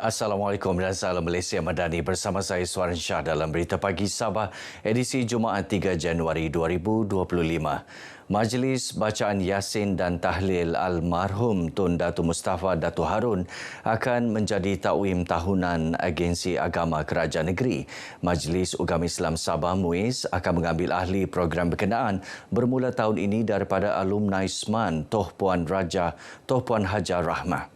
Assalamualaikum dan salam Malaysia Madani bersama saya Suaran Shah dalam Berita Pagi Sabah edisi Jumaat 3 Januari 2025. Majlis Bacaan Yasin dan Tahlil Almarhum Tun Datu Mustafa Datu Harun akan menjadi takwim tahunan Agensi Agama Kerajaan Negeri. Majlis Ugama Islam Sabah MUIS akan mengambil ahli program berkenaan bermula tahun ini daripada alumni SMAN Toh Puan Hajar Rahmah.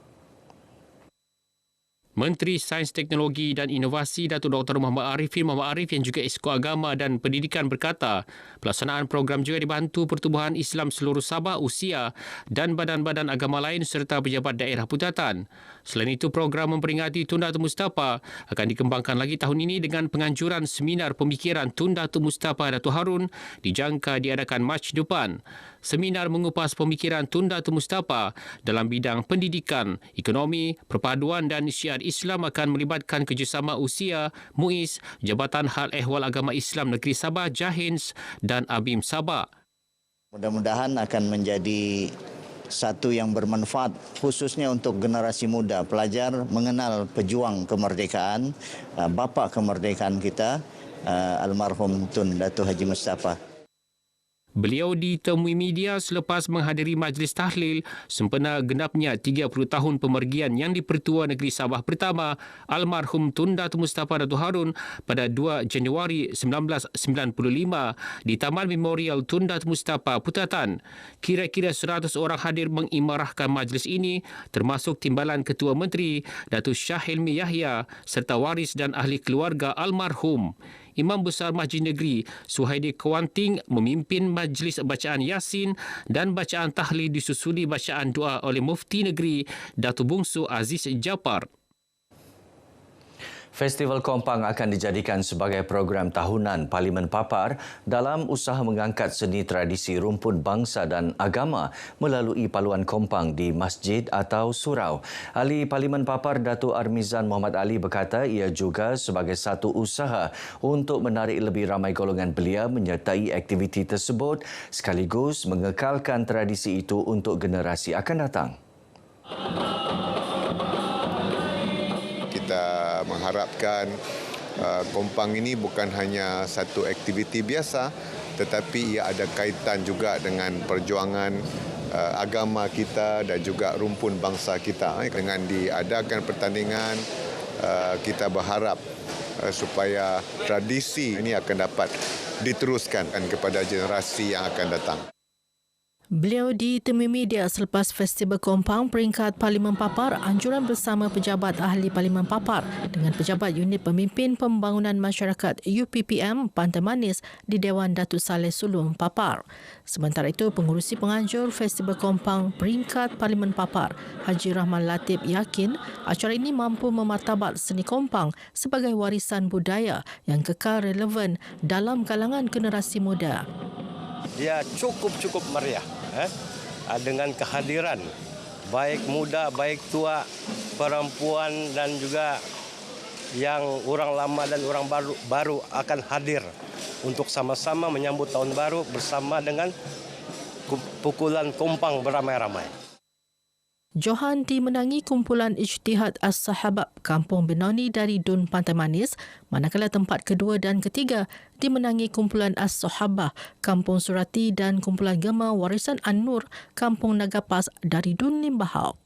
Menteri Sains Teknologi dan Inovasi Datuk Dr. Muhammad Arifin yang juga Esko Agama dan Pendidikan berkata, pelaksanaan program juga dibantu Pertubuhan Islam Seluruh Sabah Usia dan badan-badan agama lain serta pejabat daerah putatan. Selain itu, program memperingati Tun Datu Mustafa akan dikembangkan lagi tahun ini dengan penganjuran seminar pemikiran Tun Datu Mustafa Datu Harun dijangka diadakan Mac depan. Seminar mengupas pemikiran Tun Datu Mustafa dalam bidang pendidikan, ekonomi, perpaduan dan syiar Islam akan melibatkan kerjasama Usia, MUIS, Jabatan Hal Ehwal Agama Islam Negeri Sabah, JAHINS dan ABIM Sabah. Mudah-mudahan akan menjadi satu yang bermanfaat khususnya untuk generasi muda, pelajar mengenal pejuang kemerdekaan, bapa kemerdekaan kita, almarhum Tun Datu Haji Mustafa. Beliau ditemui media selepas menghadiri majlis tahlil sempena genapnya 30 tahun pemergian Yang di-Pertua Negeri Sabah pertama almarhum Tun Datu Mustafa Datu Harun pada 2 Januari 1995 di Taman Memorial Tun Datu Mustafa Putatan. Kira-kira 100 orang hadir mengimarahkan majlis ini termasuk Timbalan Ketua Menteri Datuk Shah Hilmi Yahya serta waris dan ahli keluarga almarhum. Imam Besar Masjid Negeri Suhaidi Kewanting memimpin majlis bacaan Yasin dan bacaan tahlil disusuli bacaan doa oleh Mufti Negeri Datuk Bungsu Aziz Japar. Festival Kompang akan dijadikan sebagai program tahunan Parlimen Papar dalam usaha mengangkat seni tradisi rumpun bangsa dan agama melalui paluan kompang di masjid atau surau. Ahli Parlimen Papar Datuk Armizan Muhammad Ali berkata ia juga sebagai satu usaha untuk menarik lebih ramai golongan belia menyertai aktiviti tersebut sekaligus mengekalkan tradisi itu untuk generasi akan datang. Kita mengharapkan kompang ini bukan hanya satu aktiviti biasa tetapi ia ada kaitan juga dengan perjuangan agama kita dan juga rumpun bangsa kita. Dengan diadakan pertandingan kita berharap supaya tradisi ini akan dapat diteruskan kepada generasi yang akan datang. Beliau ditemui media selepas Festival Kompang peringkat Parlimen Papar anjuran bersama pejabat ahli Parlimen Papar dengan pejabat unit pemimpin pembangunan masyarakat UPPM Pantai Manis di Dewan Datuk Saleh Sulong Papar. Sementara itu, pengurusi penganjur Festival Kompang peringkat Parlimen Papar Haji Rahman Latif yakin acara ini mampu memartabat seni kompang sebagai warisan budaya yang kekal relevan dalam kalangan generasi muda. Dia cukup meriah dengan kehadiran baik muda, baik tua, perempuan dan juga yang orang lama dan orang baru akan hadir untuk sama-sama menyambut tahun baru bersama dengan pukulan kompang beramai-ramai. Johan dimenangi kumpulan Ijtihad As-Sahabab Kampung Benoni dari Dun Pantai Manis, manakala tempat kedua dan ketiga dimenangi kumpulan As-Sahabah Kampung Surati dan kumpulan Gema Warisan An-Nur Kampung Nagapas dari Dun Limbahau.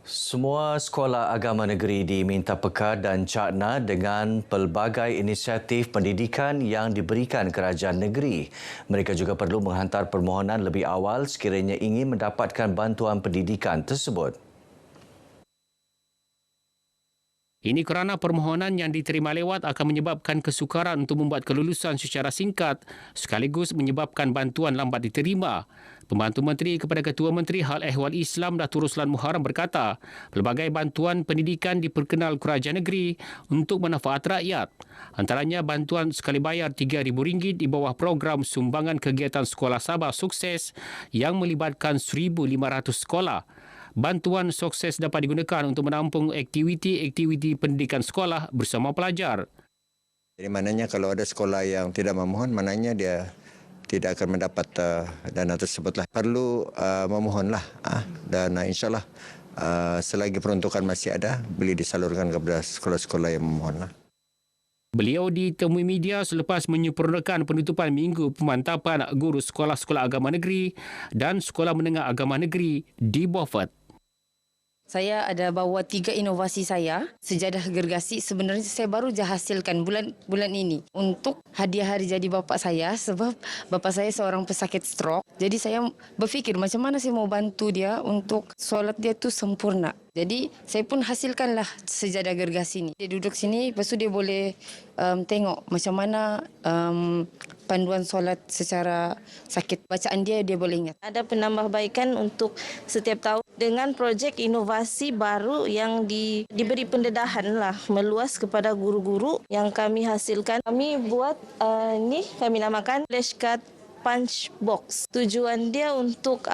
Semua sekolah agama negeri diminta peka dan cakna dengan pelbagai inisiatif pendidikan yang diberikan kerajaan negeri. Mereka juga perlu menghantar permohonan lebih awal sekiranya ingin mendapatkan bantuan pendidikan tersebut. Ini kerana permohonan yang diterima lewat akan menyebabkan kesukaran untuk membuat kelulusan secara singkat sekaligus menyebabkan bantuan lambat diterima. Pembantu Menteri kepada Ketua Menteri Hal Ehwal Islam Datuk Ruslan Muharram berkata, pelbagai bantuan pendidikan diperkenal kerajaan negeri untuk manfaat rakyat. Antaranya bantuan sekali bayar RM3,000 di bawah program sumbangan kegiatan sekolah Sabah Sukses yang melibatkan 1,500 sekolah. Bantuan sukses dapat digunakan untuk menampung aktiviti-aktiviti pendidikan sekolah bersama pelajar. Jadi maknanya kalau ada sekolah yang tidak memohon, maknanya dia tidak akan mendapat dana tersebutlah. Perlu memohonlah dan insyaAllah selagi peruntukan masih ada, boleh disalurkan kepada sekolah-sekolah yang memohonlah. Beliau ditemui media selepas menyempurnakan penutupan minggu pemantapan guru sekolah-sekolah agama negeri dan sekolah menengah agama negeri di Beaufort. Saya ada bawa 3 inovasi saya. Sejadah gergasi sebenarnya saya baru je hasilkan bulan ini untuk hadiah hari jadi bapa saya sebab bapa saya seorang pesakit stroke. Jadi saya berfikir macam mana saya mau bantu dia untuk solat dia tu sempurna. Jadi saya pun hasilkanlah sejadah gergasi ini. Dia duduk sini, lepas tu dia boleh tengok macam mana panduan solat secara sakit. Bacaan dia boleh ingat. Ada penambahbaikan untuk setiap tahun dengan projek inovasi baru yang diberi pendedahan lah meluas kepada guru-guru yang kami hasilkan. Kami buat ni kami namakan flashcard punch box. Tujuan dia untuk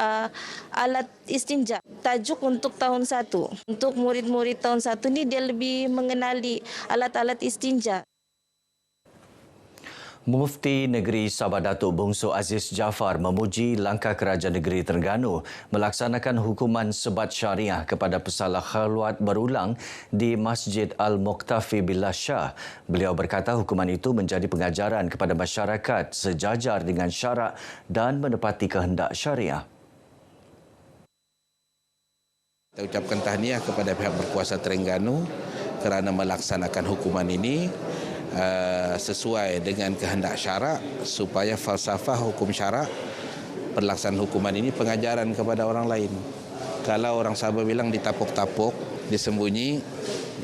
alat istinja. Tajuk untuk tahun 1. Untuk murid-murid tahun 1 ni dia lebih mengenali alat-alat istinja. Mufti Negeri Sabah Datuk Bongso Aziz Jaafar memuji langkah Kerajaan Negeri Terengganu melaksanakan hukuman sebat syariah kepada pesalah khalwat berulang di Masjid Al-Muqtafi Billah Shah. Beliau berkata hukuman itu menjadi pengajaran kepada masyarakat sejajar dengan syarak dan menepati kehendak syariah. Kita ucapkan tahniah kepada pihak berkuasa Terengganu kerana melaksanakan hukuman ini sesuai dengan kehendak syarak supaya falsafah hukum syarak pelaksanaan hukuman ini pengajaran kepada orang lain. Kalau orang Sabah bilang ditapuk-tapuk, disembunyi,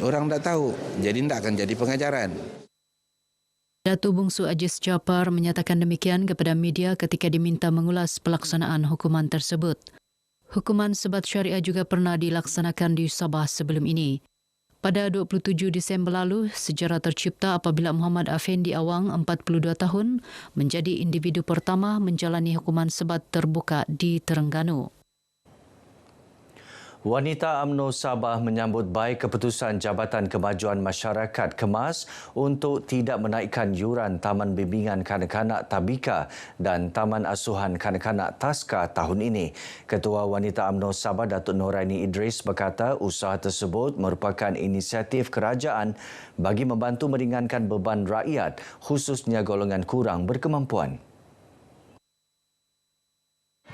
orang tak tahu. Jadi tidak akan jadi pengajaran. Datuk Bongso Aziz Jaafar menyatakan demikian kepada media ketika diminta mengulas pelaksanaan hukuman tersebut. Hukuman sebat syariah juga pernah dilaksanakan di Sabah sebelum ini. Pada 27 Disember lalu, sejarah tercipta apabila Muhammad Afendi Awang, 42 tahun, menjadi individu pertama menjalani hukuman sebat terbuka di Terengganu. Wanita UMNO Sabah menyambut baik keputusan Jabatan Kemajuan Masyarakat KEMAS untuk tidak menaikkan yuran Taman Bimbingan Kanak-kanak Tabika dan Taman Asuhan Kanak-kanak Taska tahun ini. Ketua Wanita UMNO Sabah Datuk Noraini Idris berkata usaha tersebut merupakan inisiatif kerajaan bagi membantu meringankan beban rakyat, khususnya golongan kurang berkemampuan.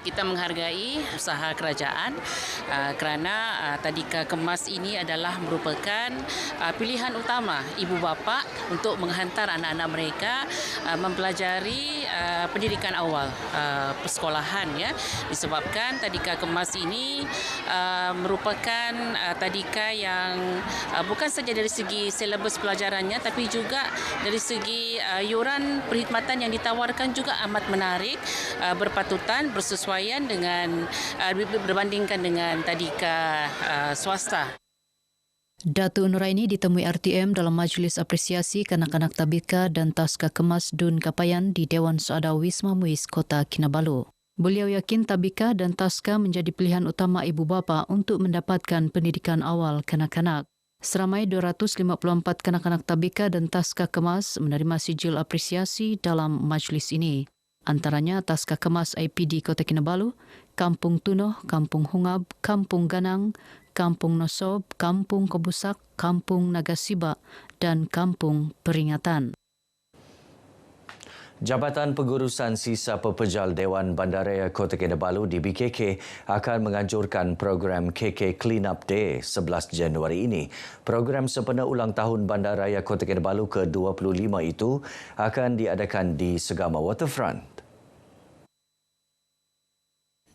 Kita menghargai usaha kerajaan kerana Tadika Kemas ini adalah merupakan pilihan utama ibu bapa untuk menghantar anak-anak mereka mempelajari pendidikan awal persekolahan, ya. Disebabkan Tadika Kemas ini merupakan tadika yang bukan saja dari segi silabus pelajarannya tapi juga dari segi yuran perkhidmatan yang ditawarkan juga amat menarik, berpatutan, bersesuaian dengan berbandingkan dengan tadika swasta. Datuk Noraini ditemui RTM dalam majlis apresiasi kanak-kanak Tabika dan Taska Kemas Dun Kapayan di Dewan Seadau Wisma Muiz, Kota Kinabalu. Beliau yakin Tabika dan Taska menjadi pilihan utama ibu bapa untuk mendapatkan pendidikan awal kanak-kanak. Seramai 254 kanak-kanak Tabika dan Taska Kemas menerima sijil apresiasi dalam majlis ini. Antaranya Taska Kemas IPD Kota Kinabalu, Kampung Tunoh, Kampung Hungab, Kampung Ganang, Kampung Nosob, Kampung Kobusak, Kampung Nagasiba dan Kampung Peringatan. Jabatan Pengurusan Sisa Pepejal Dewan Bandaraya Kota Kinabalu DBKK akan menganjurkan program KK Clean Up Day 11 Januari ini. Program sempena ulang tahun Bandaraya Kota Kinabalu ke-25 itu akan diadakan di Segama Waterfront.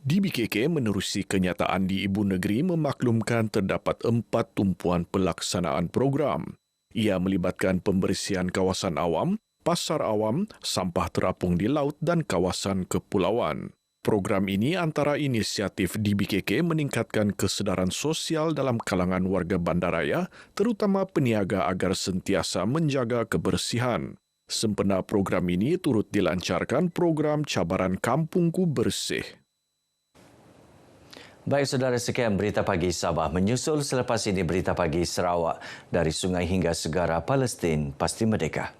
DBKK menerusi kenyataan di Ibu Negeri memaklumkan terdapat 4 tumpuan pelaksanaan program. Ia melibatkan pembersihan kawasan awam, pasar awam, sampah terapung di laut dan kawasan kepulauan. Program ini antara inisiatif DBKK meningkatkan kesedaran sosial dalam kalangan warga bandaraya, terutama peniaga agar sentiasa menjaga kebersihan. Sempena program ini turut dilancarkan program cabaran Kampungku Bersih. Baik saudara, sekian Berita Pagi Sabah. Menyusul selepas ini Berita Pagi Sarawak. Dari sungai hingga segara Palestin, pasti merdeka.